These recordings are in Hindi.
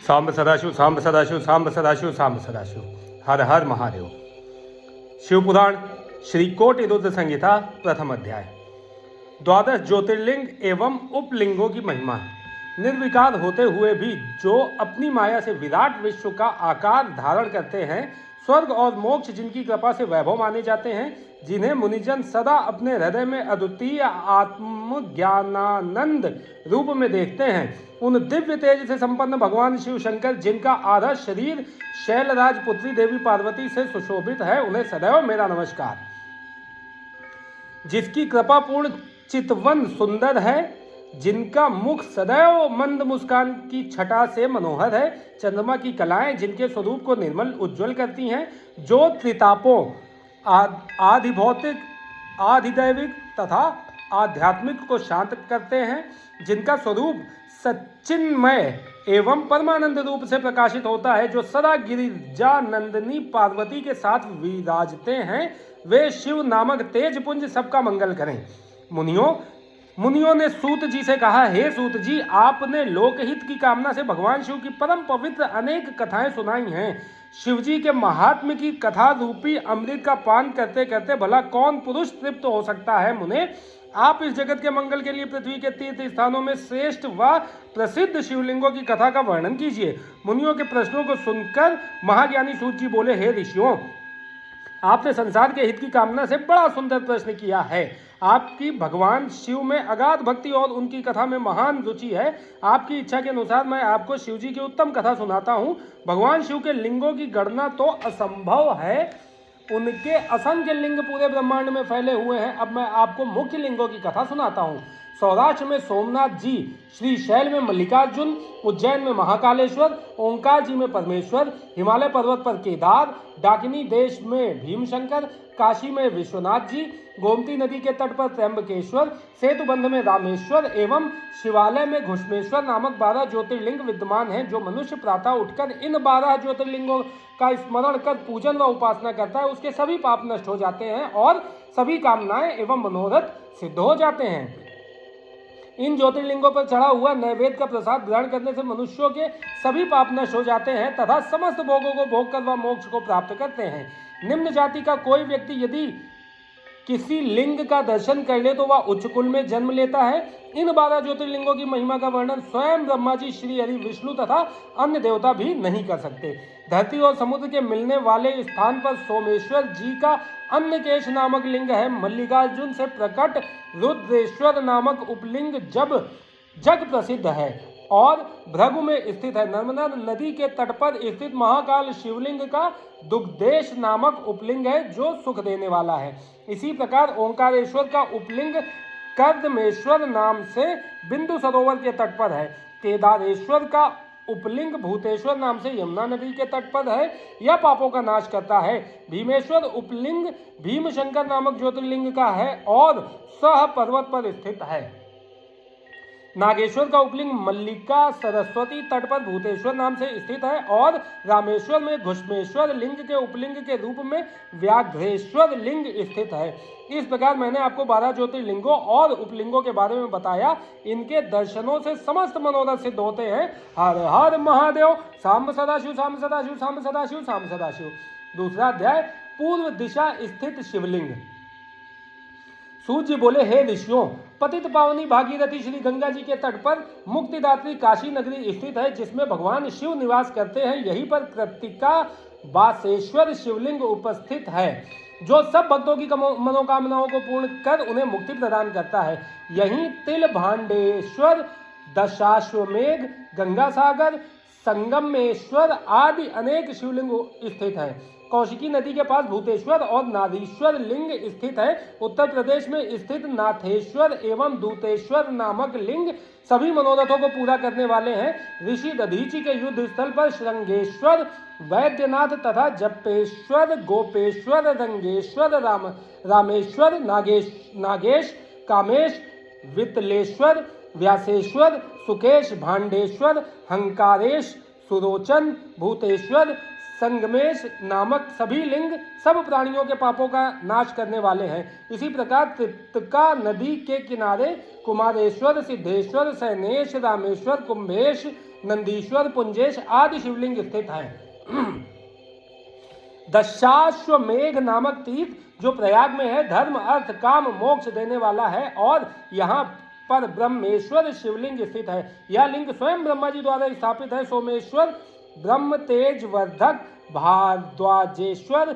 सांब सदाशिव सांब सदाशिव सांब सदाशिव सांब सदाशिव। हर हर महादेव। शिवपुराण श्री कोटि रुद्र संहिता प्रथम अध्याय। द्वादश ज्योतिर्लिंग एवं उपलिंगों की महिमा। निर्विकार होते हुए भी जो अपनी माया से विराट विश्व का आकार धारण करते हैं, स्वर्ग और मोक्ष जिनकी कृपा से वैभव माने जाते हैं, जिन्हें मुनिजन सदा अपने हृदय में अद्वितीय आत्मज्ञानानंद रूप में देखते हैं, उन दिव्य तेज से संपन्न भगवान शिव शंकर, जिनका आधा शरीर शैलराज पुत्री देवी पार्वती से सुशोभित है, उन्हें सदैव मेरा नमस्कार। जिसकी कृपा पूर्ण चितवन सुंदर है, जिनका मुख सदैव मंद मुस्कान की छटा से मनोहर है, चंद्रमा की कलाएं जिनके स्वरूप को निर्मल उज्जवल करती हैं, जो त्रितापों आदि भौतिक, आधिदैविक तथा आध्यात्मिक को शांत करते हैं, जिनका स्वरूप सच्चिन्मय एवं परमानंद रूप से प्रकाशित होता है, जो सदा गिरिजा नंदिनी पार्वती के साथ विराजते हैं, वे शिव नामक तेज पुंज सबका मंगल करें। मुनियों ने सूत जी से कहा, हे सूत जी, आपने लोकहित की कामना से भगवान शिव की परम पवित्र अनेक कथाएं सुनाई हैं। शिव जी के महात्म्य की कथा रूपी अमृत का पान करते करते भला कौन पुरुष तृप्त हो सकता है। मुने, आप इस जगत के मंगल के लिए पृथ्वी के तीर्थ स्थानों में श्रेष्ठ व प्रसिद्ध शिवलिंगों की कथा का वर्णन कीजिए। मुनियों के प्रश्नों को सुनकर महाज्ञानी सूत जी बोले, हे ऋषियों, आपने संसार के हित की कामना से बड़ा सुंदर प्रश्न किया है। आपकी भगवान शिव में अगाध भक्ति और उनकी कथा में महान रुचि है। आपकी इच्छा के अनुसार मैं आपको शिव जी की उत्तम कथा सुनाता हूँ। भगवान शिव के लिंगों की गणना तो असंभव है, उनके असंख्य लिंग पूरे ब्रह्मांड में फैले हुए हैं। अब मैं आपको मुख्य लिंगों की कथा सुनाता हूँ। सौराष्ट्र में सोमनाथ जी, श्रीशैल में मल्लिकार्जुन, उज्जैन में महाकालेश्वर, ओंकार जी में परमेश्वर, हिमालय पर्वत पर केदार, डाकिनी देश में भीमशंकर, काशी में विश्वनाथ जी, गोमती नदी के तट पर त्र्यंबकेश्वर, सेतुबंध में रामेश्वर एवं शिवालय में घुष्मेश्वर नामक 12 ज्योतिर्लिंग विद्यमान हैं। जो मनुष्य प्रातः उठकर इन 12 ज्योतिर्लिंगों का स्मरण कर पूजन व उपासना करता है, उसके सभी पाप नष्ट हो जाते हैं और सभी कामनाएं एवं मनोरथ सिद्ध हो जाते हैं। इन ज्योतिर्लिंगों पर चढ़ा हुआ नैवेद्य का प्रसाद ग्रहण करने से मनुष्यों के सभी पाप नष्ट हो जाते हैं तथा समस्त भोगों को भोग कर वह मोक्ष को प्राप्त करते हैं। निम्न जाति का कोई व्यक्ति यदि किसी लिंग का दर्शन कर ले तो वह उच्च कुल में जन्म लेता है। इन 12 ज्योतिर्लिंगों की महिमा का वर्णन स्वयं ब्रह्मा जी, श्री हरि, विष्णु तथा अन्य देवता भी नहीं कर सकते। धरती और समुद्र के मिलने वाले स्थान पर सोमेश्वर जी का अन्नकेश नामक लिंग है। मल्लिकार्जुन से प्रकट रुद्रेश्वर नामक उपलिंग जग प्रसिद्ध है और भृगु में स्थित है। नर्मदा नदी के तट पर स्थित महाकाल शिवलिंग का दुग्धेश नामक उपलिंग है, जो सुख देने वाला है। इसी प्रकार ओंकारेश्वर का उपलिंग कर्दमेश्वर नाम से बिंदु सरोवर के तट पर है। केदारेश्वर का उपलिंग भूतेश्वर नाम से यमुना नदी के तट पर है, यह पापों का नाश करता है। भीमेश्वर उपलिंग भीमशंकर नामक ज्योतिर्लिंग का है और सह पर्वत पर स्थित है। नागेश्वर का उपलिंग मल्लिका सरस्वती तट पर भूतेश्वर नाम से स्थित है और रामेश्वर में घुष्मेश्वर लिंग के उपलिंग के रूप में व्याघ्रेश्वर लिंग स्थित है। इस प्रकार मैंने आपको 12 ज्योतिर्लिंगों और उपलिंगों के बारे में बताया। इनके दर्शनों से समस्त मनोरथ सिद्ध होते हैं। हर हर महादेव। सांब सदाशिव सांब सदाशिव सांब सदाशिव सांब सदाशिव। दूसरा अध्याय, पूर्व दिशा स्थित शिवलिंग। सूत जी बोले, हे ऋषियों, पतित पावनी भागीरथी श्री गंगा जी के तट पर मुक्तिदात्री काशी नगरी स्थित है, जिसमें भगवान शिव निवास करते हैं। यहीं पर कृत्तिका बासेश्वर शिवलिंग उपस्थित है, जो सब भक्तों की मनोकामनाओं को पूर्ण कर उन्हें मुक्ति प्रदान करता है। यहीं तिल भांडेश्वर, दशाश्वमेघ, गंगा सागर, संगमेश्वर आदि अनेक शिवलिंग स्थित हैं। कौशिकी नदी के पास भूतेश्वर और नादीश्वर लिंग स्थित है। उत्तर प्रदेश में स्थित नाथेश्वर एवं दूतेश्वर नामक लिंग सभी मनोरथों को पूरा करने वाले हैं। ऋषि दधीचि के युद्ध स्थल पर श्रृंगेश्वर, वैद्यनाथ तथा जपेश्वर, गोपेश्वर, रंगेश्वर, रामेश्वर, नागेश, कामेश, वितलेश्वर, व्यासेश्वर, सुकेश, भांडेश्वर, हंकारेश, सुरोचन, भूतेश्वर, संगमेश नामक सभी लिंग सब प्राणियों के पापों का नाश करने वाले हैं। इसी प्रकार त्रिप्तका नदी के किनारे कुमारेश्वर, सिद्धेश्वर, सैनेश, रामेश्वर, कुंभेश, नंदीश्वर, पुंजेश आदि शिवलिंग स्थित हैं। दशाश्वमेघ नामक तीर्थ जो प्रयाग में है, धर्म अर्थ काम मोक्ष देने वाला है और यहाँ पर ब्रह्मेश्वर शिवलिंग स्थित है। यह लिंग स्वयं ब्रह्मा जी द्वारा स्थापित है। सोमेश्वर, ब्रह्म तेज वर्धक, भारद्वाजेश्वर,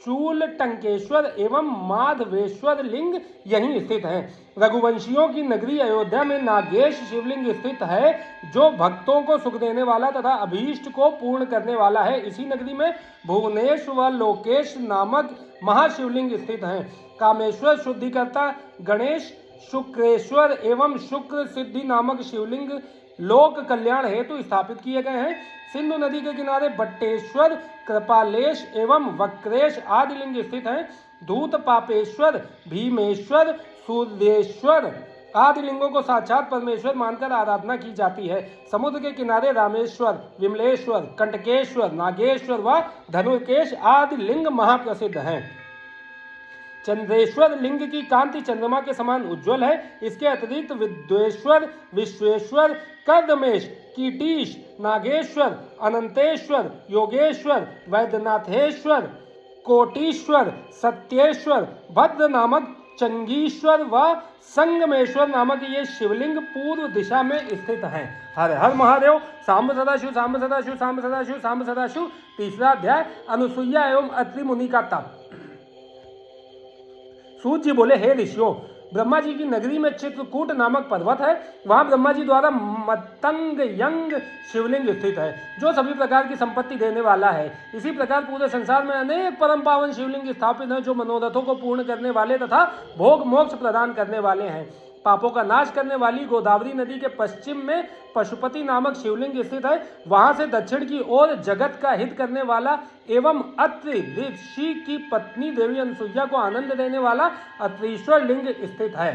शूल टंकेश्वर एवं माधवेश्वर लिंग यहीं स्थित हैं। रघुवंशियों की नगरी अयोध्या में नागेश शिवलिंग स्थित है जो भक्तों को सुख देने वाला तथा अभीष्ट को पूर्ण करने वाला है। इसी नगरी में भुवनेश व लोकेश नामक महाशिवलिंग स्थित हैं। कामेश्वर, शुद्धिकर्ता गणेश, शुक्रेश्वर एवं शुक्र सिद्धि नामक शिवलिंग लोक कल्याण हेतु स्थापित किए गए हैं। सिंधु नदी के किनारे बट्टेश्वर, कृपालेश एवं वक्रेश आदि लिंग स्थित हैं। धूत पापेश्वर, भीमेश्वर, सूर्येश्वर आदि लिंगों को साक्षात परमेश्वर मानकर आराधना की जाती है। समुद्र के किनारे रामेश्वर, विमलेश्वर, कंटकेश्वर, नागेश्वर व धनुर्केश आदि लिंग महाप्रसिद्ध हैं। चंद्रेश्वर लिंग की कांति चंद्रमा के समान उज्जवल है। इसके अतिरिक्त विद्वेश्वर, विश्वेश्वर, कर्दमेश, कीटीश, नागेश्वर, अनंतेश्वर, योगेश्वर, वैद्यनाथेश्वर, कोटीश्वर, सत्येश्वर, भद्र नामक चंगीश्वर व संगमेश्वर नामक ये शिवलिंग पूर्व दिशा में स्थित हैं। हर हर महादेव। सांब सदाशिव, सांब सदाशिव, सांब सदाशिव, सांब सदाशिव। तीसरा अध्याय, अनुसुईया एवं अत्रि मुनि का तप। सूत जी बोले, हे ऋषियों, ब्रह्मा जी की नगरी में चित्रकूट नामक पर्वत है। वहां ब्रह्मा जी द्वारा मतंग यंग शिवलिंग स्थित है जो सभी प्रकार की संपत्ति देने वाला है। इसी प्रकार पूरे संसार में अनेक परम पावन शिवलिंग स्थापित हैं जो मनोरथों को पूर्ण करने वाले तथा भोग मोक्ष प्रदान करने वाले हैं। पापों का नाश करने वाली गोदावरी नदी के पश्चिम में पशुपति नामक शिवलिंग स्थित है। वहां से दक्षिण की ओर जगत का हित करने वाला एवं अत्रि ऋषि की पत्नी देवी अनुसुईया को आनंद देने वाला अत्रीश्वर लिंग स्थित है।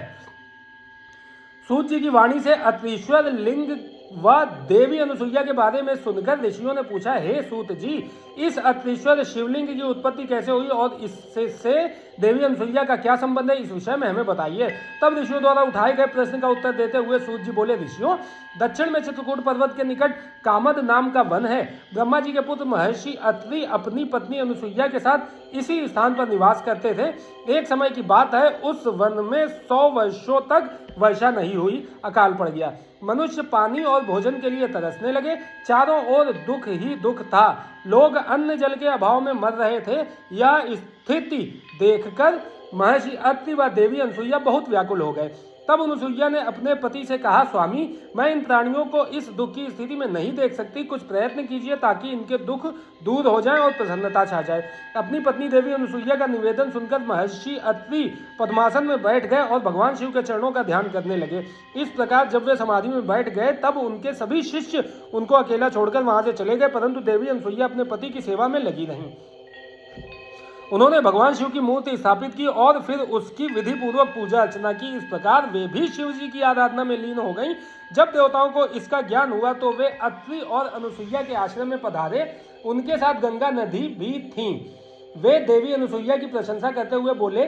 सूत जी की वाणी से अत्रीश्वर लिंग व देवी अनुसुईया के बारे में सुनकर ऋषियों ने पूछा, हे सूत जी, इस अत्रीश्वर शिवलिंग की उत्पत्ति कैसे हुई और इससे देवी अनुसुईया का क्या संबंध है, इस विषय में हमें बताइए। तब ऋषियों द्वारा उठाए गए प्रश्न का उत्तर देते हुए सूत जी बोले, ऋषियों, दक्षिण में चित्रकूट पर्वत के निकट कामद नाम का वन है। ब्रह्मा जी के पुत्र महर्षि अत्रि अपनी पत्नी अनुसुईया के साथ इसी स्थान पर निवास करते थे। एक समय की बात है, उस वन में 100 वर्षों तक वर्षा नहीं हुई, अकाल पड़ गया। मनुष्य पानी और भोजन के लिए तरसने लगे। चारों ओर दुख ही दुख था। लोग अन्न जल के अभाव में मर रहे थे। यह स्थिति देखकर महर्षि अत्रि व देवी अनुसुईया बहुत व्याकुल हो गए। तब अनुसुईया ने अपने पति से कहा, स्वामी, मैं इन प्राणियों को इस दुख की स्थिति में नहीं देख सकती। कुछ प्रयत्न कीजिए ताकि इनके दुख दूर हो जाए और प्रसन्नता छा जाए। अपनी पत्नी देवी अनुसुईया का निवेदन सुनकर महर्षि अत्रि पद्मासन में बैठ गए और भगवान शिव के चरणों का ध्यान करने लगे। इस प्रकार जब वे समाधि में बैठ गए तब उनके सभी शिष्य उनको अकेला छोड़कर वहां से चले गए, परंतु देवी अनुसुईया अपने पति की सेवा में लगी रहीं। उन्होंने भगवान शिव की मूर्ति स्थापित की और फिर उसकी विधि पूर्वक पूजा अर्चना की। इस प्रकार वे भी शिव जी की आराधना में लीन हो गईं। जब देवताओं को इसका ज्ञान हुआ तो वे अत्रि और अनुसुईया के आश्रम में पधारे। उनके साथ गंगा नदी भी थी। वे देवी अनुसुईया की प्रशंसा करते हुए बोले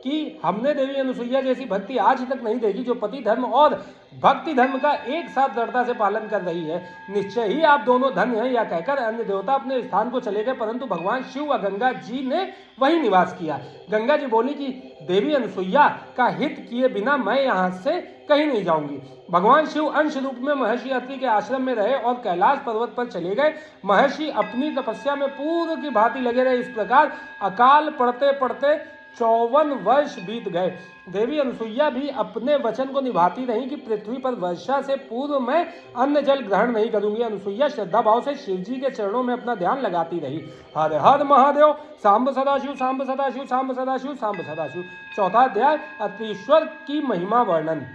कि हमने देवी अनुसुईया जैसी भक्ति आज तक नहीं देखी जो पति धर्म और भक्ति धर्म का एक साथ दृढ़ता से पालन कर रही है। निश्चय ही आप दोनों धन्य हैं। यह कहकर अन्य देवता अपने स्थान को चले गए, परंतु भगवान शिव व गंगा जी ने वहीं निवास किया। गंगा जी बोली कि देवी अनुसुईया का हित किए बिना मैं यहाँ से कहीं नहीं जाऊंगी। भगवान शिव अंश रूप में महर्षि अत्रि के आश्रम में रहे और कैलाश पर्वत पर चले गए। महर्षि अपनी तपस्या में पूर्व की भांति लगे रहे। इस प्रकार अकाल पड़ते पड़ते 54 वर्ष बीत गए। देवी अनुसुईया भी अपने वचन को निभाती रही कि पृथ्वी पर वर्षा से पूर्व मैं अन्न जल ग्रहण नहीं करूंगी। अनुसुईया श्रद्धा भाव से शिव जी के चरणों में अपना ध्यान लगाती रही। हर हर महादेव। सांब सदाशिव, सांब सदाशिव, सांब सदाशिव, सांब सदाशिव। चौथा अध्याय, अत्रीश्वर की महिमा वर्णन।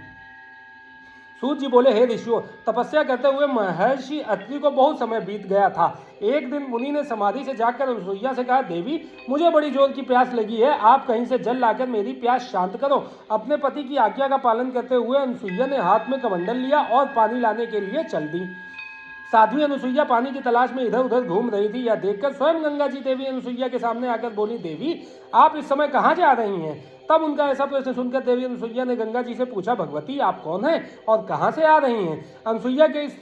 सूत जी बोले, हे ऋषियों, तपस्या करते हुए महर्षि अत्रि को बहुत समय बीत गया था। एक दिन मुनि ने समाधि से जाकर अनुसुईया से कहा, देवी, मुझे बड़ी जोर की प्यास लगी है। आप कहीं से जल लाकर मेरी प्यास शांत करो। अपने पति की आज्ञा का पालन करते हुए अनुसुईया ने हाथ में कमंडल लिया और पानी लाने के लिए चल दी। साध्वी अनुसुईया पानी की तलाश में इधर उधर घूम रही थी। यह देखकर स्वयं गंगा जी देवी अनुसुईया के सामने आकर बोली, देवी, आप इस समय कहाँ जा रही हैं? तब उनका ऐसा प्रश्न सुनकर देवी अनुसुईया ने गंगा जी से पूछा, भगवती, आप कौन हैं और कहाँ से आ रही हैं? अनुसुईया के इस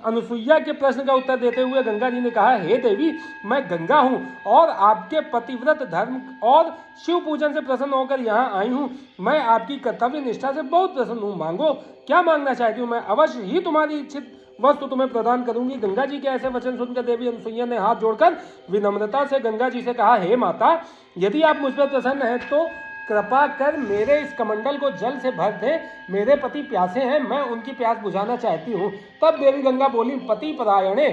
अनुसुईया के प्रश्न का उत्तर देते हुए गंगा जी ने कहा, हे देवी, मैं गंगा हूँ और आपके पतिव्रत धर्म और शिव पूजन से प्रसन्न होकर यहाँ आई हूँ। मैं आपकी कर्तव्य निष्ठा से बहुत प्रसन्न हूँ। मांगो, क्या मांगना चाहती हूँ? मैं अवश्य ही तुम्हारी इच्छित वस्तु तुम्हें प्रदान करूंगी। गंगा जी के ऐसे वचन सुनकर देवी अनुसुईया ने हाथ जोड़कर विनम्रता से गंगा जी से कहा, हे माता, यदि आप मुझ पर प्रसन्न हैं तो कृपा कर मेरे इस कमंडल को जल से भर दे। मेरे पति प्यासे हैं, मैं उनकी प्यास बुझाना चाहती हूँ। तब देवी गंगा बोली, पति परायणे,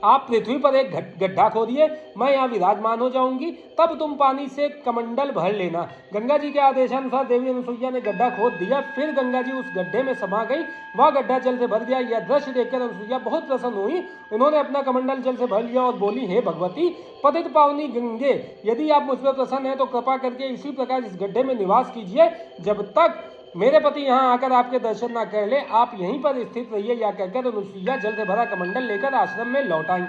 आप पृथ्वी पर एक गड्ढा खोदिए, मैं यहाँ विराजमान हो जाऊंगी, तब तुम पानी से कमंडल भर लेना। गंगा जी के आदेशानुसार देवी अनुसुईया ने गड्ढा खोद दिया। फिर गंगा जी उस गड्ढे में समा गई। वह गड्ढा जल से भर गया। यह दृश्य देखकर अनुसुईया बहुत प्रसन्न हुई। उन्होंने अपना कमंडल जल से भर लिया और बोली, हे भगवती पतित पावनी गंगे, यदि आप मुझ पर प्रसन्न हैं तो कृपा करके इसी प्रकार इस गड्ढे में निवास कीजिए। जब तक मेरे पति यहाँ आकर आपके दर्शन न कर ले, आप यहीं पर स्थित रहिए। या कहकर अनुसुईया जल से भरा कमंडल लेकर आश्रम में लौट आई।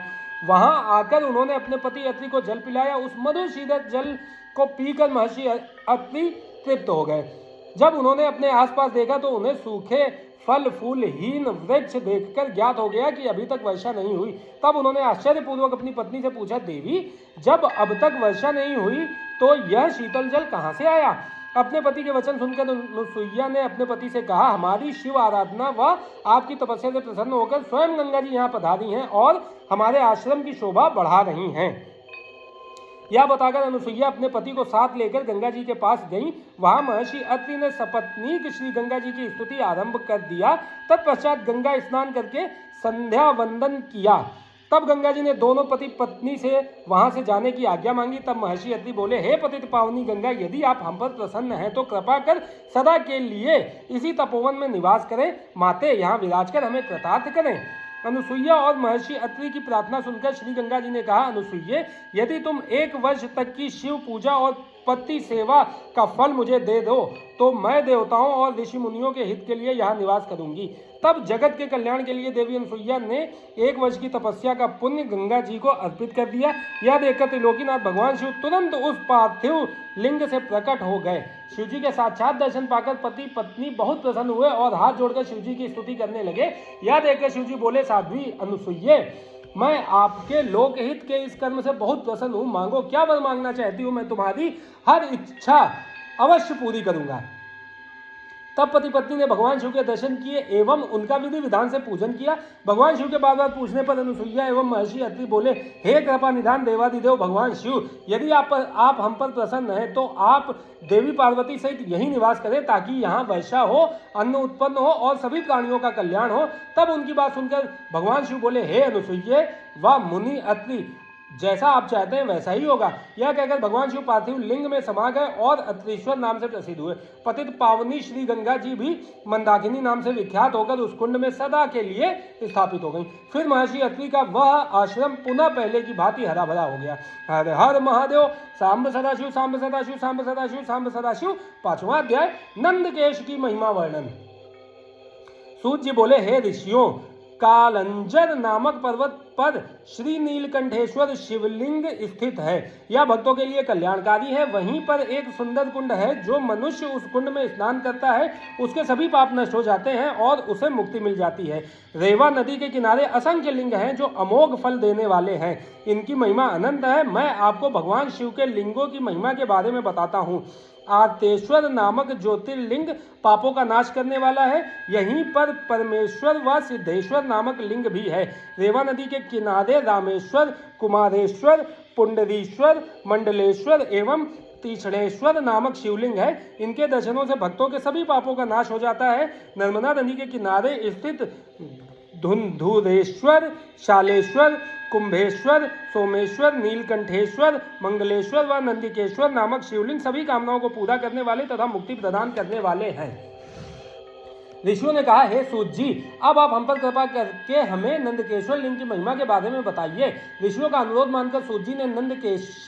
वहां आकर उन्होंने अपने पति अत्रि को जल पिलाया। उस मधुर शीतल जल को पीकर महर्षि अत्रि तृप्त हो गए। जब उन्होंने अपने आसपास देखा तो उन्हें सूखे फल फूलहीन वृक्ष देखकर ज्ञात हो गया कि अभी तक वर्षा नहीं हुई। तब उन्होंने आश्चर्यपूर्वक अपनी पत्नी से पूछा, देवी, जब अब तक वर्षा नहीं हुई तो यह शीतल जल कहाँ से आया? अपने पति के वचन सुनकर अनुसुईया ने अपने पति से कहा, हमारी शिव आराधना व आपकी तपस्या से प्रसन्न होकर स्वयं गंगा जी यहाँ पधारी हैं और हमारे आश्रम की शोभा बढ़ा रही हैं। यह बताकर अनुसुईया अपने पति को साथ लेकर गंगा जी के पास गई। वहां महर्षि अत्रि ने सपत्नीक श्री गंगा जी की स्तुति आरंभ कर दिया। तत्पश्चात गंगा स्नान करके संध्या वंदन किया। तब गंगा जी ने दोनों पति पत्नी से वहां से जाने की आज्ञा मांगी। तब महर्षि अत्रि बोले, हे पतित पावनी गंगा, यदि आप हम पर प्रसन्न हैं तो कृपा कर सदा के लिए इसी तपोवन में निवास करें। माते, यहाँ विराज कर हमें कृतार्थ करें। अनुसुईया और महर्षि अत्रि की प्रार्थना सुनकर श्री गंगा जी ने कहा, अनुसुईये, यदि तुम 1 वर्ष तक की शिव पूजा और पति सेवा का फल मुझे दे दो तो मैं देवताओं और ऋषि मुनियों के हित के लिए यहाँ निवास करूंगी। तब जगत के कल्याण के लिए देवी अनुसुईया ने 1 वर्ष की तपस्या का पुण्य गंगा जी को अर्पित कर दिया। यह देखकर त्रिलोकीनाथ भगवान शिव तुरंत उस पार्थिव लिंग से प्रकट हो गए। शिव जी के साक्षात दर्शन पाकर पति पत्नी बहुत प्रसन्न हुए और हाथ जोड़कर शिव जी की स्तुति करने लगे। यह देखकर शिव जी बोले, साध्वी अनुसुईये, मैं आपके लोकहित के इस कर्म से बहुत प्रसन्न हूँ। मांगो, क्या वर मांगना चाहती हूँ? मैं तुम्हारी हर इच्छा अवश्य पूरी करूंगा। तब पति पत्नी ने भगवान शिव के दर्शन किए एवं उनका विधि विधान से पूजन किया। भगवान शिव के बार बार पूछने पर अनुसुईया एवं महर्षि अत्रि बोले, हे कृपा निधान देवादिदेव भगवान शिव, यदि आप हम पर प्रसन्न हैं तो आप देवी पार्वती सहित यहीं निवास करें ताकि यहाँ वर्षा हो, अन्न उत्पन्न हो और सभी प्राणियों का कल्याण हो। तब उनकी बात सुनकर भगवान शिव बोले, हे अनुसुईये व मुनि अत्रि, जैसा आप चाहते हैं वैसा ही होगा। यह कहकर भगवान शिव पार्थिव लिंग में समा गए और अत्रीश्वर नाम से प्रसिद्ध हुए। पतित पावनी श्री गंगा जी भी मंदाकिनी नाम से विख्यात होकर उस कुंड में सदा के लिए स्थापित हो गई। फिर महर्षि अत्रि का वह आश्रम पुनः पहले की भांति हरा भरा हो गया। हर हर महादेव। सांब सदाशिव, सांब सदाशिव, सांब सदाशिव, सांब सदाशिव। 5वां अध्याय, नंदकेश की महिमा वर्णन। सूत जी बोले, हे ऋषियों, कालंजर नामक पर्वत पर श्री नीलकंठेश्वर शिवलिंग स्थित है। यह भक्तों के लिए कल्याणकारी है। वहीं पर एक सुंदर कुंड है। जो मनुष्य उस कुंड में स्नान करता है उसके सभी पाप नष्ट हो जाते हैं और उसे मुक्ति मिल जाती है। रेवा नदी के किनारे असंख्य लिंग हैं जो अमोघ फल देने वाले हैं। इनकी महिमा अनंत है। मैं आपको भगवान शिव के लिंगों की महिमा के बारे में बताता हूँ। आर्तेश्वर नामक ज्योतिर्लिंग पापों का नाश करने वाला है। यहीं पर परमेश्वर व सिद्धेश्वर नामक लिंग भी है। रेवा नदी के किनारे रामेश्वर, कुमारेश्वर, पुंडरीश्वर, मंडलेश्वर एवं तीक्ष्णेश्वर नामक शिवलिंग है। इनके दर्शनों से भक्तों के सभी पापों का नाश हो जाता है। नर्मदा नदी के किनारे स्थित धुंधुरेश्वर, शालेश्वर, कुंभेश्वर, सोमेश्वर, नीलकंठेश्वर, मंगलेश्वर व नंदिकेश्वर नामक शिवलिंग सभी कामनाओं को पूरा करने वाले तथा मुक्ति प्रदान करने वाले हैं। ऋषियों ने कहा, हे सूत जी, अब आप हम पर कृपा करके हमें नंदकेश्वर लिंग की महिमा के बारे में बताइए। ऋषियों का अनुरोध मानकर सूत जी ने नंदकेश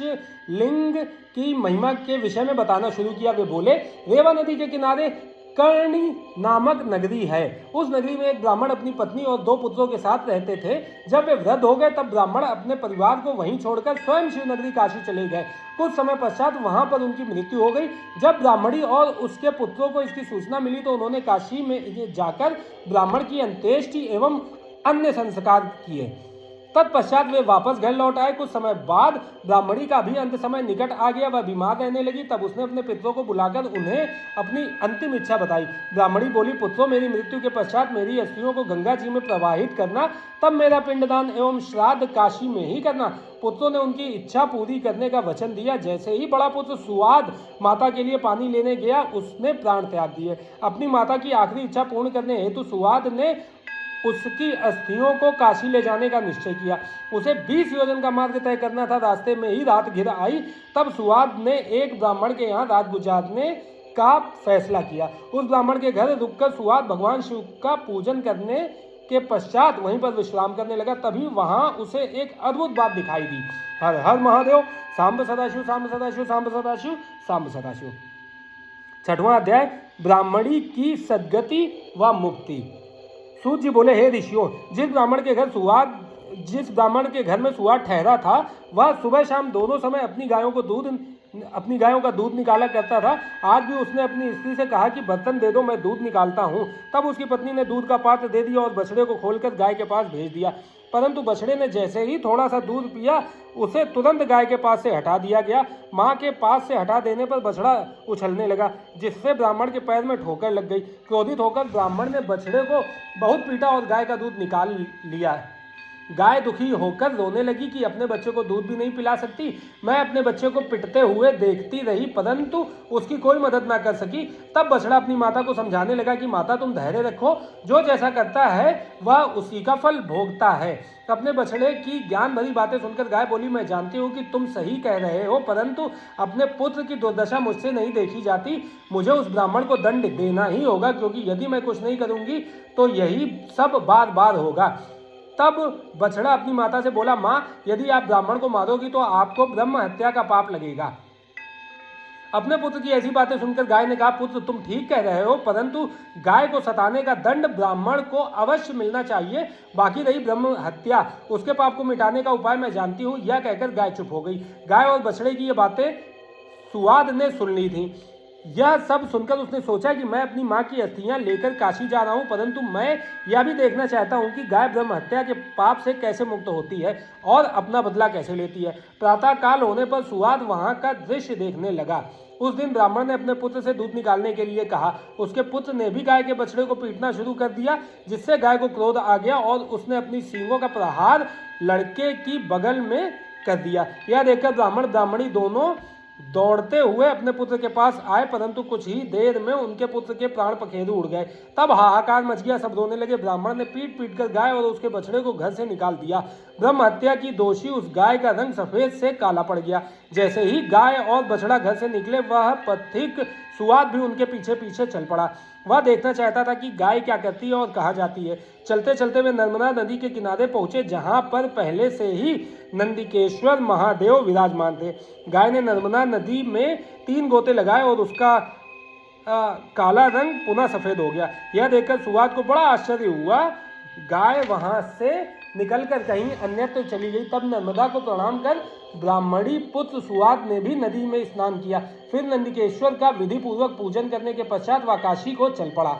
लिंग की महिमा के विषय में बताना शुरू किया। वे बोले, रेवा नदी के किनारे कर्णी नामक नगरी है। उस नगरी में एक ब्राह्मण अपनी पत्नी और 2 पुत्रों के साथ रहते थे। जब वे वृद्ध हो गए तब ब्राह्मण अपने परिवार को वहीं छोड़कर स्वयं शिवनगरी काशी चले गए। कुछ समय पश्चात वहां पर उनकी मृत्यु हो गई। जब ब्राह्मणी और उसके पुत्रों को इसकी सूचना मिली तो उन्होंने काशी में जाकर ब्राह्मण की अंत्येष्टि एवं अन्य संस्कार किए। तत्पश्चात वे वापस घर लौट आए। कुछ समय बाद ब्राह्मणी का भी अंत समय निकट आ गया। वह बीमार रहने लगी। तब उसने अपने पितरों को बुलाकर उन्हें अपनी अंतिम इच्छा बताई। ब्राह्मणी बोली, पुत्रों, मेरी मृत्यु के पश्चात मेरी अस्थियों को गंगा जी में प्रवाहित करना, तब मेरा पिंडदान एवं श्राद्ध काशी में ही करना। पुत्रों ने उनकी इच्छा पूरी करने का वचन दिया। जैसे ही बड़ा पुत्र सुवाद माता के लिए पानी लेने गया, उसने प्राण त्याग दिए। अपनी माता की आखिरी इच्छा पूर्ण करने हेतु सुवाद ने उसकी अस्थियों को काशी ले जाने का निश्चय किया। उसे 20 योजन का मार्ग तय करना था। रास्ते में ही रात घिर आई। तब सुवाद ने एक ब्राह्मण के यहाँ रात गुजारने का फैसला किया। उस ब्राह्मण के घर रुककर सुवाद भगवान शिव का पूजन करने के पश्चात वहीं पर विश्राम करने लगा। तभी वहां उसे एक अद्भुत बात दिखाई दी। हर हर महादेव, सांब सदाशिव, सांब सदाशिव, सांब सदाशिव, सांब सदाशिव। 6वां अध्याय, ब्राह्मणी की सद्गति व मुक्ति। सूत जी बोले, हे ऋषियों, जिस ब्राह्मण के घर में सुवाद ठहरा था, वह सुबह शाम दोनों समय अपनी गायों का दूध निकाला करता था। आज भी उसने अपनी स्त्री से कहा कि बर्तन दे दो, मैं दूध निकालता हूँ। तब उसकी पत्नी ने दूध का पात्र दे दिया और बछड़े को खोलकर गाय के पास भेज दिया। परंतु बछड़े ने जैसे ही थोड़ा सा दूध पिया, उसे तुरंत गाय के पास से हटा दिया गया। माँ के पास से हटा देने पर बछड़ा उछलने लगा, जिससे ब्राह्मण के पैर में ठोकर लग गई। क्रोधित होकर ब्राह्मण ने बछड़े को बहुत पीटा और गाय का दूध निकाल लिया। गाय दुखी होकर रोने लगी कि अपने बच्चे को दूध भी नहीं पिला सकती। मैं अपने बच्चे को पिटते हुए देखती रही, परंतु उसकी कोई मदद ना कर सकी। तब बछड़ा अपनी माता को समझाने लगा कि माता, तुम धैर्य रखो, जो जैसा करता है वह उसी का फल भोगता है। अपने बछड़े की ज्ञान भरी बातें सुनकर गाय बोली, मैं जानती हूँ कि तुम सही कह रहे हो, परंतु अपने पुत्र की दुर्दशा मुझसे नहीं देखी जाती। मुझे उस ब्राह्मण को दंड देना ही होगा, क्योंकि यदि मैं कुछ नहीं करूँगी तो यही सब बार बार होगा। तब बछड़ा अपनी माता से बोला, माँ, यदि आप ब्राह्मण को मारोगी तो आपको ब्रह्म हत्या का पाप लगेगा। अपने पुत्र की ऐसी बातें सुनकर गाय ने कहा, पुत्र, तुम ठीक कह रहे हो, परंतु गाय को सताने का दंड ब्राह्मण को अवश्य मिलना चाहिए। बाकी रही ब्रह्म हत्या, उसके पाप को मिटाने का उपाय मैं जानती हूँ। यह कहकर गाय चुप हो गई। गाय और बछड़े की ये बातें सुवाद ने सुन ली थी। यह सब सुनकर उसने सोचा कि मैं अपनी माँ की अस्थियां लेकर काशी जा रहा हूँ, परंतु मैं यह भी देखना चाहता हूँ कि गाय ब्रह्म हत्या के पाप से कैसे मुक्त होती है और अपना बदला कैसे लेती है। प्रातः काल होने पर सुवाद वहाँ का दृश्य देखने लगा। उस दिन ब्राह्मण ने अपने पुत्र से दूध निकालने के लिए कहा। उसके पुत्र ने भी गाय के बछड़े को पीटना शुरू कर दिया, जिससे गाय को क्रोध आ गया और उसने अपनी सींगों का प्रहार लड़के की बगल में कर दिया। यह देखकर ब्राह्मण ब्राह्मणी दोनों दौड़ते हुए अपने पुत्र के पास आए, परंतु कुछ ही देर में उनके पुत्र के प्राण पखेरु उड़ गए। तब हाहाकार मच गया, सब रोने लगे। ब्राह्मण ने पीट पीट कर गाय और उसके बछड़े को घर से निकाल दिया। ब्रह्म हत्या की दोषी उस गाय का रंग सफेद से काला पड़ गया। जैसे ही गाय और बछड़ा घर से निकले, वह पथिक सुवाद भी उनके पीछे पीछे चल पड़ा। वह देखना चाहता था कि गाय क्या करती है और कहाँ जाती है। चलते चलते वे नर्मदा नदी के किनारे पहुंचे, जहां पर पहले से ही नंदिकेश्वर महादेव विराजमान थे। गाय ने नर्मदा नदी में 3 गोते लगाए और उसका काला रंग पुनः सफेद हो गया। यह देखकर सुवाद को बड़ा आश्चर्य हुआ। गाय वहां से निकलकर कहीं अन्यत्र चली गई। तब नर्मदा को प्रणाम कर ब्राह्मणी पुत्र सुवाद ने भी नदी में स्नान किया। फिर नंदिकेश्वर का विधि पूर्वक पूजन करने के पश्चात वह काशी को चल पड़ा।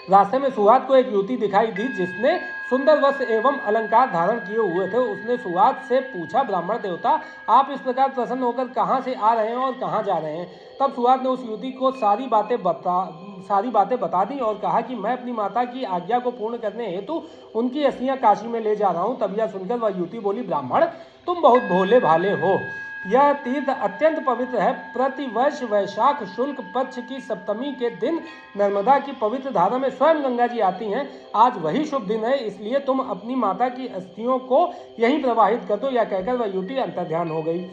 रास्ते में सुवाद को एक युवती दिखाई दी, जिसने सुंदर वस्त्र एवं अलंकार धारण किए हुए थे। उसने सुवाद से पूछा, ब्राह्मण देवता, आप इस प्रकार प्रसन्न होकर कहाँ से आ रहे हैं और कहाँ जा रहे हैं? तब सुवाद ने उस युवती को सारी बातें बता दी और कहा कि मैं अपनी माता की आज्ञा को पूर्ण करने हेतु उनकी अस्थियां काशी में ले जा रहा हूँ। तब यह सुनकर वह युवती बोली, ब्राह्मण, तुम बहुत भोले भाले हो। यह तीर्थ अत्यंत पवित्र है। प्रतिवर्ष वैशाख शुक्ल पक्ष की सप्तमी के दिन नर्मदा की पवित्र धारा में स्वयं गंगा जी आती हैं। आज वही शुभ दिन है, इसलिए तुम अपनी माता की अस्थियों को यहीं प्रवाहित कर दो। यह कहकर वह युवती अंतर्ध्यान हो गई।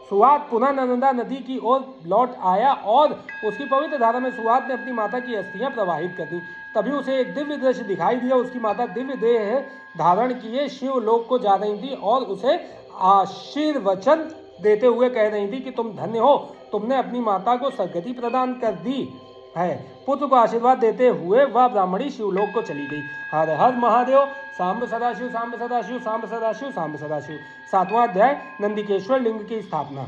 सुवाद पुनः नर्मदा नदी की ओर लौट आया और उसकी पवित्र धारा में सुवाद ने अपनी माता की अस्थियां प्रवाहित कर दी। तभी उसे एक दिव्य दृश्य दिखाई दिया। उसकी माता दिव्य देह धारण किए शिव लोक को जा रही थी और उसे आशीर्वचन देते हुए कह रही थी कि तुम धन्य हो, तुमने अपनी माता को सद्गति प्रदान कर दी। है। पुत्र को आशीर्वाद देते हुए वह ब्राह्मणी शिवलोक को चली गई। हर हर महादेव। सांब सदाशिव सांब सदाशिव सांब सदाशिव सांब सदाशिव। 7वां अध्याय नंदिकेश्वर लिंग की स्थापना।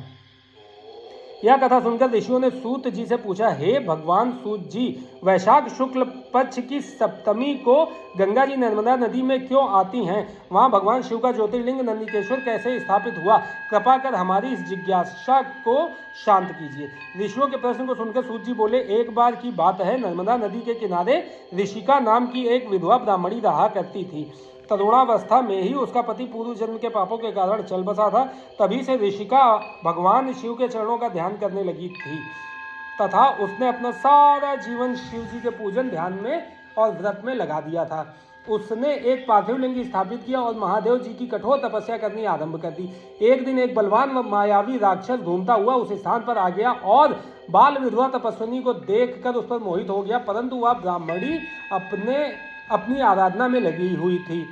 यह कथा सुनकर ऋषियों ने सूत जी से पूछा, हे भगवान सूत जी, वैशाख शुक्ल पक्ष की सप्तमी को गंगा जी नर्मदा नदी में क्यों आती हैं? वहां भगवान शिव का ज्योतिर्लिंग नंदिकेश्वर कैसे स्थापित हुआ? कृपा कर हमारी इस जिज्ञासा को शांत कीजिए। ऋषियों के प्रश्न को सुनकर सूत जी बोले, एक बार की बात है, नर्मदा नदी के किनारे ऋषिका नाम की एक विधवा ब्राह्मणी रहा करती थी। तरुणावस्था में ही उसका पति पूर्व जन्म के पापों के कारण चल बसा था। तभी से ऋषिका भगवान शिव के चरणों का ध्यान करने लगी थी तथा उसने अपना सारा जीवन शिव जी के पूजन, ध्यान में और व्रत में लगा दिया था। उसने एक पार्थिव लिंग स्थापित किया और महादेव जी की कठोर तपस्या करनी आरंभ कर दी। एक दिन एक बलवान व मायावी राक्षस घूमता हुआ उस स्थान पर आ गया और बाल विधवा तपस्विनी को देखकर उस पर मोहित हो गया, परंतु वह ब्राह्मणी अपनी आराधना में लगी हुई थी।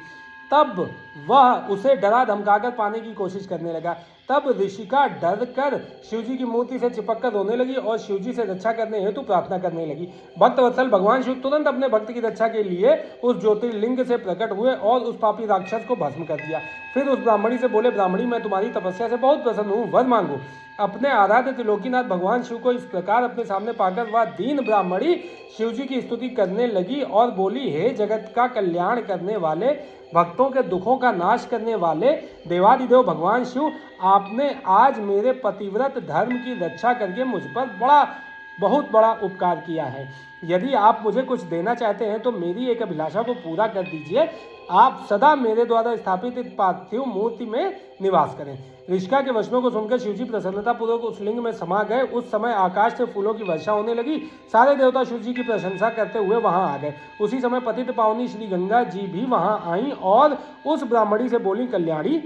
तब वह उसे डरा धमकाकर पाने की कोशिश करने लगा। तब ऋषिका डर कर शिवजी की मूर्ति से चिपककर रोने लगी और शिवजी से रक्षा करने हेतु प्रार्थना करने लगी। भक्त वत्सल भगवान शिव तुरंत अपने भक्त की रक्षा के लिए उस ज्योतिर्लिंग से प्रकट हुए और उस पापी राक्षस को भस्म कर दिया। फिर उस ब्राह्मणी से बोले, ब्राह्मणी, मैं तुम्हारी तपस्या से बहुत प्रसन्न हूँ, वर मांगो। अपने आराध्य त्रिलोकीनाथ भगवान शिव को इस प्रकार अपने सामने पाकर वह दीन ब्राह्मणी शिवजी की स्तुति करने लगी और बोली, हे जगत का कल्याण करने वाले, भक्तों के दुखों का नाश करने वाले देवादिदेव भगवान शिव, आपने आज मेरे पतिव्रत धर्म की रक्षा करके मुझ पर बहुत बड़ा उपकार किया है। यदि आप मुझे कुछ देना चाहते हैं तो मेरी एक अभिलाषा को पूरा कर दीजिए। आप सदा मेरे द्वारा स्थापित इस पार्थिव मूर्ति में निवास करें। ऋषिका के वचनों को सुनकर शिवजी प्रसन्नतापूर्वक उस लिंग में समा गए। उस समय आकाश से फूलों की वर्षा होने लगी। सारे देवता शिवजी की प्रशंसा करते हुए वहां आ गए। उसी समय पतित पावनी श्री गंगा जी भी वहां आईं और उस ब्राह्मणी से बोली, कल्याणी,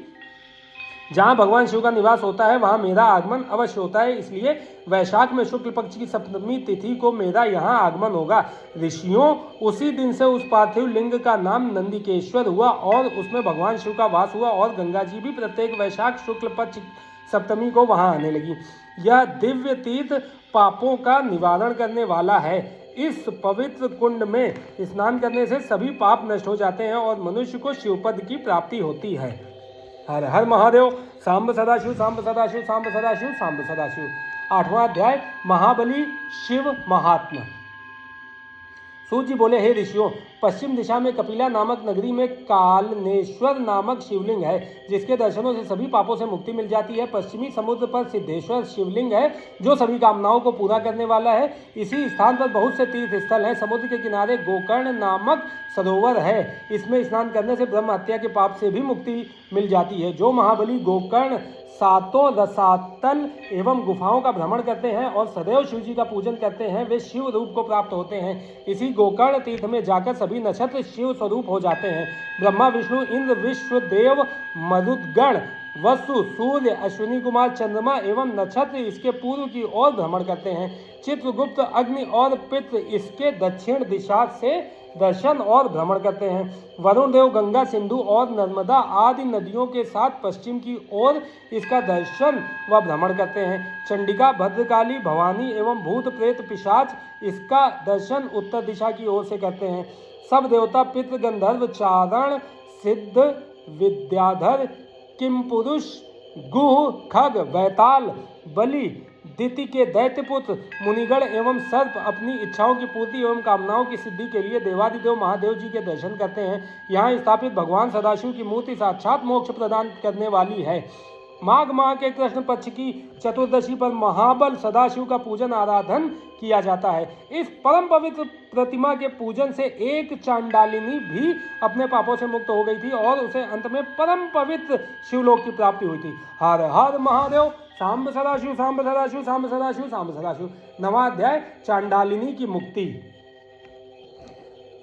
जहाँ भगवान शिव का निवास होता है वहाँ मेरा आगमन अवश्य होता है, इसलिए वैशाख में शुक्ल पक्ष की सप्तमी तिथि को मेरा यहाँ आगमन होगा। ऋषियों, उसी दिन से उस पार्थिव लिंग का नाम नंदिकेश्वर हुआ और उसमें भगवान शिव का वास हुआ और गंगा जी भी प्रत्येक वैशाख शुक्ल पक्ष सप्तमी को वहाँ आने लगी। यह दिव्य तीर्थ पापों का निवारण करने वाला है। इस पवित्र कुंड में स्नान करने से सभी पाप नष्ट हो जाते हैं और मनुष्य को शिवपद की प्राप्ति होती है। हर हर महादेव। सांब सदाशिव सांब सदाशिव सांब सदाशिव सांब सदाशिव। 8वां अध्याय महाबली शिव महात्मा। सूत जी बोले, हे ऋषियों, पश्चिम दिशा में कपिला नामक नगरी में कालनेश्वर नामक शिवलिंग है, जिसके दर्शनों से सभी पापों से मुक्ति मिल जाती है। पश्चिमी समुद्र पर सिद्धेश्वर शिवलिंग है, जो सभी कामनाओं को पूरा करने वाला है। इसी स्थान पर बहुत से तीर्थ स्थल हैं। समुद्र के किनारे गोकर्ण नामक सरोवर है। इसमें स्नान करने से ब्रह्म हत्या के पाप से भी मुक्ति मिल जाती है। जो महाबली गोकर्ण सातों रसातल एवं गुफाओं का भ्रमण करते हैं और सदैव शिव जी का पूजन करते हैं, वे शिव रूप को प्राप्त होते हैं। इसी गोकर्ण तीर्थ में जाकर सभी नक्षत्र शिव स्वरूप हो जाते हैं। ब्रह्मा, विष्णु, इंद्र, विश्वदेव, मरुदगण, वसु, सूर्य, अश्विनी कुमार, चंद्रमा एवं नक्षत्र इसके पूर्व की ओर भ्रमण करते हैं। चित्रगुप्त, अग्नि और पितृ इसके दक्षिण दिशा से दर्शन और भ्रमण करते हैं। वरुण देव गंगा, सिंधु और नर्मदा आदि नदियों के साथ पश्चिम की ओर इसका दर्शन व भ्रमण करते हैं। चंडिका, भद्रकाली, भवानी एवं भूत प्रेत पिशाच इसका दर्शन उत्तर दिशा की ओर से करते हैं। सब देवता, पितृ, गंधर्व, चारण, सिद्ध, विद्याधर, किमपुरुष, गुह, खग, वैताल, बलि, दिति के दैत्यपुत्र, मुनिगण एवं सर्प अपनी इच्छाओं की पूर्ति एवं कामनाओं की सिद्धि के लिए देवादिदेव महादेव जी के दर्शन करते हैं। यहाँ स्थापित भगवान सदाशिव की मूर्ति साक्षात मोक्ष प्रदान करने वाली है। माघ माह के कृष्ण पक्ष की चतुर्दशी पर महाबल सदाशिव का पूजन आराधन किया जाता है। इस परम पवित्र प्रतिमा के पूजन से एक चांडालिनी भी अपने पापों से मुक्त हो गई थी और उसे अंत में परम पवित्र शिवलोक की प्राप्ति हुई थी। हर हर महादेव। सांब सदाशिव सांब सदाशिव सांब सदाशिव सांब सदाशिव। 9वां अध्याय चांडालिनी की मुक्ति।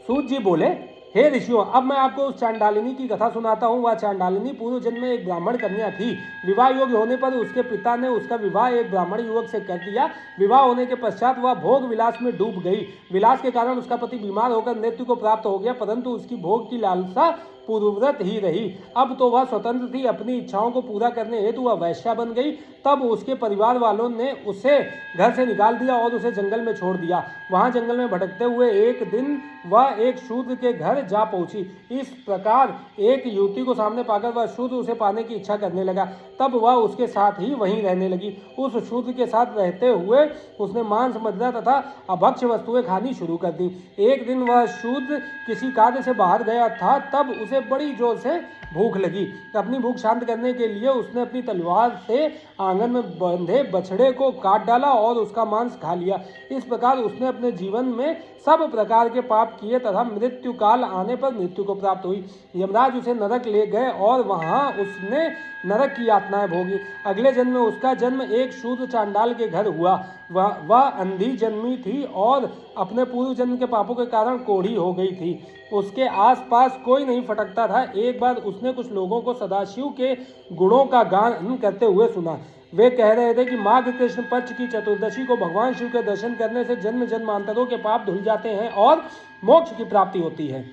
सूत जी बोले, हे ऋषियों, अब मैं आपको उस चांडालिनी की कथा सुनाता हूँ। वह चांडालिनी पूर्व जन्म में एक ब्राह्मण कन्या थी। विवाह योग्य होने पर उसके पिता ने उसका विवाह एक ब्राह्मण युवक से कर दिया। विवाह होने के पश्चात वह भोग विलास में डूब गई। विलास के कारण उसका पति बीमार होकर मृत्यु को प्राप्त हो गया, परंतु उसकी भोग की लालसा पूर्वव्रत ही रही। अब तो वह स्वतंत्र थी, अपनी इच्छाओं को पूरा करने हेतु वह वैश्या बन गई। तब उसके परिवार वालों ने उसे घर से निकाल दिया और उसे जंगल में छोड़ दिया। वहां जंगल में भटकते हुए एक दिन वह एक शूद्र के घर जा पहुंची। इस प्रकार एक युवती को सामने पाकर वह शूद्र उसे पाने की इच्छा करने लगा। तब वह उसके साथ ही वहीं रहने लगी। उस शूद्र के साथ रहते हुए उसने मांस, मदिरा तथा अभक्ष्य वस्तुएं खानी शुरू कर दी। एक दिन वह शूद्र किसी कार्य से बाहर गया था, तब उसे बड़ी जोर से भूख लगी। अपनी भूख शांत करने के लिए उसने अपनी तलवार से आंगन में बंधे बछड़े को काट डाला और उसका मांस खा लिया। इस प्रकार उसने अपने जीवन में सब प्रकार के पाप किए तथा मृत्यु काल आने पर मृत्यु को प्राप्त हुई। यमराज उसे नरक ले गए और वहां उसने नरक की यातनाएं भोगी। अगले जन्म में उसका जन्म एक शूद्र चांडाल के घर हुआ। वह अंधी जन्मी थी और अपने पूर्व जन्म के पापों के कारण कोढ़ी हो गई थी। उसके आसपास कोई नहीं फटकता था। एक बार उसने कुछ लोगों को सदाशिव के गुणों का गान करते हुए सुना। वे कह रहे थे कि माघ कृष्ण पक्ष की चतुर्दशी को भगवान शिव के दर्शन करने से जन्म जन्मांतरों के पाप धुल जाते हैं और मोक्ष की प्राप्ति होती है।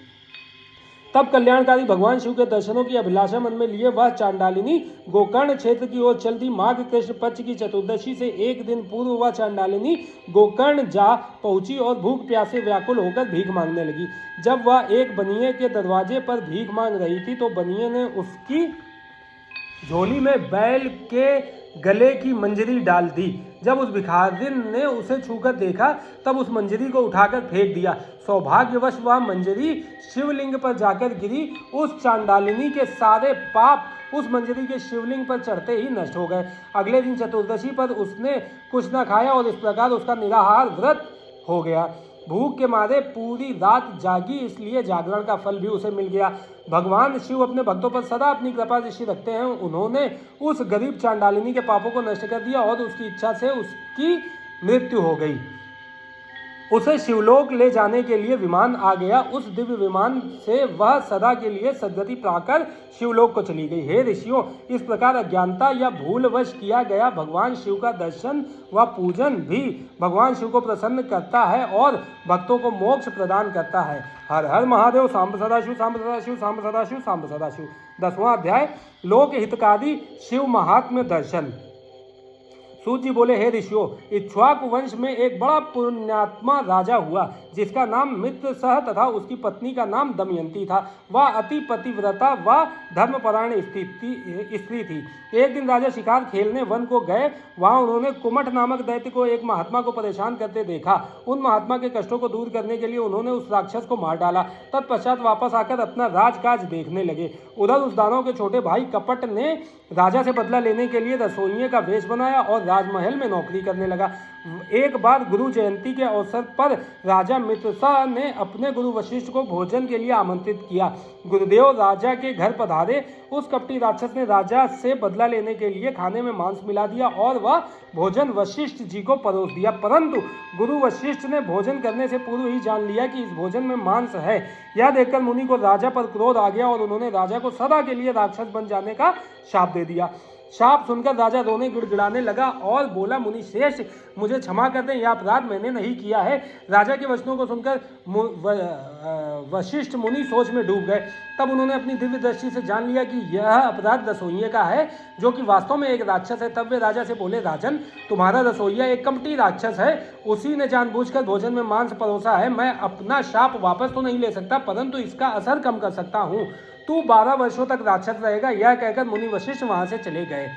तब कल्याणकारी भगवान शिव के दर्शनों की अभिलाषा मन में लिए वह चांडालिनी गोकर्ण क्षेत्र की ओर चल दी। माघ कृष्ण पक्ष की चतुर्दशी से एक दिन पूर्व वह चांडालिनी गोकर्ण जा पहुंची और भूख प्यास से व्याकुल होकर भीख मांगने लगी। जब वह एक बनिए के दरवाजे पर भीख मांग रही थी तो बनिए ने उसकी झोली में बैल के गले की मंजरी डाल दी। जब उस भिखारिन ने उसे छूकर देखा तब उस मंजरी को उठाकर फेंक दिया। सौभाग्यवश वह मंजरी शिवलिंग पर जाकर गिरी। उस चांडालिनी के सारे पाप उस मंजरी के शिवलिंग पर चढ़ते ही नष्ट हो गए। अगले दिन चतुर्दशी पर उसने कुछ न खाया और इस प्रकार उसका निराहार व्रत हो गया। भूख के मारे पूरी रात जागी, इसलिए जागरण का फल भी उसे मिल गया। भगवान शिव अपने भक्तों पर सदा अपनी कृपा दृष्टि रखते हैं। उन्होंने उस गरीब चांडालिनी के पापों को नष्ट कर दिया और उसकी इच्छा से उसकी मृत्यु हो गई। उसे शिवलोक ले जाने के लिए विमान आ गया। उस दिव्य विमान से वह सदा के लिए सद्गति पाकर शिवलोक को चली गई। हे ऋषियों, इस प्रकार अज्ञानता या भूलवश किया गया भगवान शिव का दर्शन व पूजन भी भगवान शिव को प्रसन्न करता है और भक्तों को मोक्ष प्रदान करता है। हर हर महादेव। सांब सदाशिव, सांब सदाशिव, सांब सदाशिव, सांब सदाशिव। 10वां अध्याय लोक हितकारी शिव महात्म्य दर्शन। सूत जी बोले, हे ऋषियों, इक्ष्वाकु वंश में एक बड़ा पुण्यात्मा राजा हुआ जिसका नाम मित्रसह तथा उसकी पत्नी का नाम दमयंती था। वह अति पतिव्रता व धर्मपरायण स्त्री थी। एक दिन राजा शिकार खेलने वन को गए। वहां उन्होंने कुमठ नामक दैत्य को एक महात्मा को परेशान करते देखा। उन महात्मा के कष्टों को दूर करने के लिए उन्होंने उस राक्षस को मार डाला। तत्पश्चात वापस आकर अपना राजकाज देखने लगे। उधर उस दानव के छोटे भाई कपट ने राजा से बदला लेने के लिए रसोइये का वेश बनाया और राजमहल में नौकरी करने लगा। एक बार गुरु जयंती के अवसर पर राजा मित्रसा ने अपने गुरु वशिष्ठ को भोजन के लिए आमंत्रित किया। गुरुदेव राजा के घर पधारे। उस कपटी राक्षस ने राजा से बदला लेने के लिए खाने में मांस मिला दिया और वह भोजन वशिष्ठ जी को परोस दिया। परंतु गुरु वशिष्ठ ने भोजन करने से पूर्व ही जान लिया कि इस भोजन में मांस है। यह देखकर मुनि को राजा पर क्रोध आ गया और उन्होंने राजा को सदा के लिए राक्षस बन जाने का शाप दे दिया। शाप सुनकर राजा रोने गिड़गिड़ाने लगा और बोला, मुनि श्रेष्ठ, मुझे क्षमा कर दें, यह अपराध मैंने नहीं किया है। राजा के वचनों को सुनकर वशिष्ठ मुनि सोच में डूब गए। तब उन्होंने अपनी दिव्य दृष्टि से जान लिया कि यह अपराध रसोइये का है, जो कि वास्तव में एक राक्षस है। तब वे राजा से बोले, राजन, तुम्हारा रसोइया एक कपटी राक्षस है। उसी ने जानबूझकर भोजन में मांस परोसा है। मैं अपना शाप वापस तो नहीं ले सकता, परंतु इसका असर कम कर सकता हूँ। तू 12 वर्षों तक राक्षस रहेगा। यह कहकर मुनि वशिष्ठ वहां से चले गए।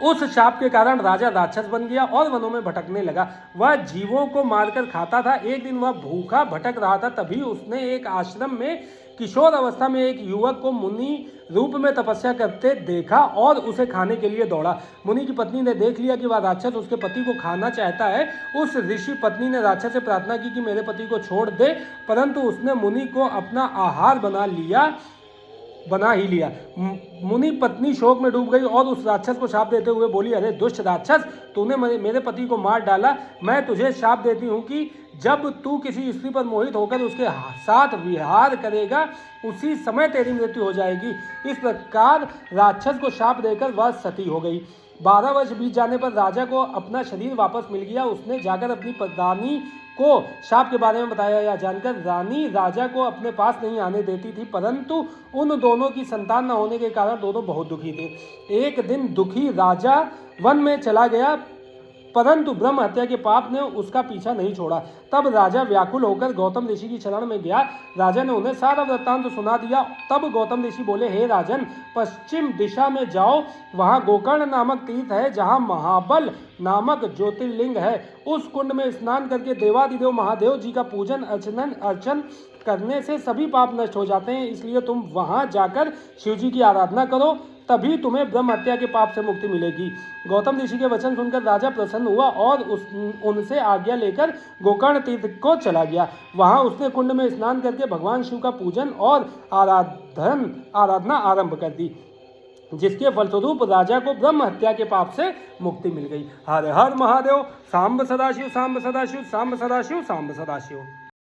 उस शाप के कारण राजा राक्षस बन गया और वनों में भटकने लगा। वह जीवों को मारकर खाता था। एक दिन वह भूखा भटक रहा था, तभी उसने एक आश्रम में किशोर अवस्था में एक युवक को मुनि रूप में तपस्या करते देखा और उसे खाने के लिए दौड़ा। मुनि की पत्नी ने देख लिया कि वह राक्षस उसके पति को खाना चाहता है। उस ऋषि पत्नी ने राक्षस से प्रार्थना की कि मेरे पति को छोड़ दे, परंतु उसने मुनि को अपना आहार बना ही लिया। मुनि पत्नी शोक में डूब गई और उस राक्षस को शाप देते हुए बोली, अरे दुष्ट राक्षस, तूने मेरे पति को मार डाला। मैं तुझे शाप देती हूँ कि जब तू किसी स्त्री पर मोहित होकर उसके साथ विहार करेगा, उसी समय तेरी मृत्यु हो जाएगी। इस प्रकार राक्षस को शाप देकर वह सती हो गई। 12 वर्ष बीत जाने पर राजा को अपना शरीर वापस मिल गया। उसने जाकर अपनी रानी को शाप के बारे में बताया। यह जानकर रानी राजा को अपने पास नहीं आने देती थी, परंतु उन दोनों की संतान न होने के कारण दोनों बहुत दुखी थे। एक दिन दुखी राजा वन में चला गया, परंतु ब्रह्म हत्या के पाप ने उसका पीछा नहीं छोड़ा। तब राजा व्याकुल होकर गौतम ऋषि की शरण में गया। राजा ने उन्हें सारा वृत्तांत सुना दिया। तब गौतम ऋषि बोले, हे राजन, पश्चिम दिशा में जाओ, वहां गोकर्ण नामक तीर्थ है, जहां महाबल नामक ज्योतिर्लिंग है। उस कुंड में स्नान करके देवादिदेव महादेव जी का पूजन अर्चन करने से सभी पाप नष्ट हो जाते हैं, इसलिए तुम वहां जाकर शिव जी की आराधना करो, तभी तुम्हें ब्रह्म हत्या के पाप से मुक्ति मिलेगी। गौतम ऋषि के वचन सुनकर राजा प्रसन्न हुआ और उनसे आज्ञा लेकर गोकर्ण तीर्थ को चला गया। वहां उसने कुंड में स्नान करके भगवान शिव का पूजन और आराधना आरंभ कर दी, जिसके फलस्वरूप राजा को ब्रह्म हत्या के पाप से मुक्ति मिल गई। हर हर महादेव। सांब सदाशिव, सांब सदाशिव, सांब सदाशिव, सांब सदाशिव।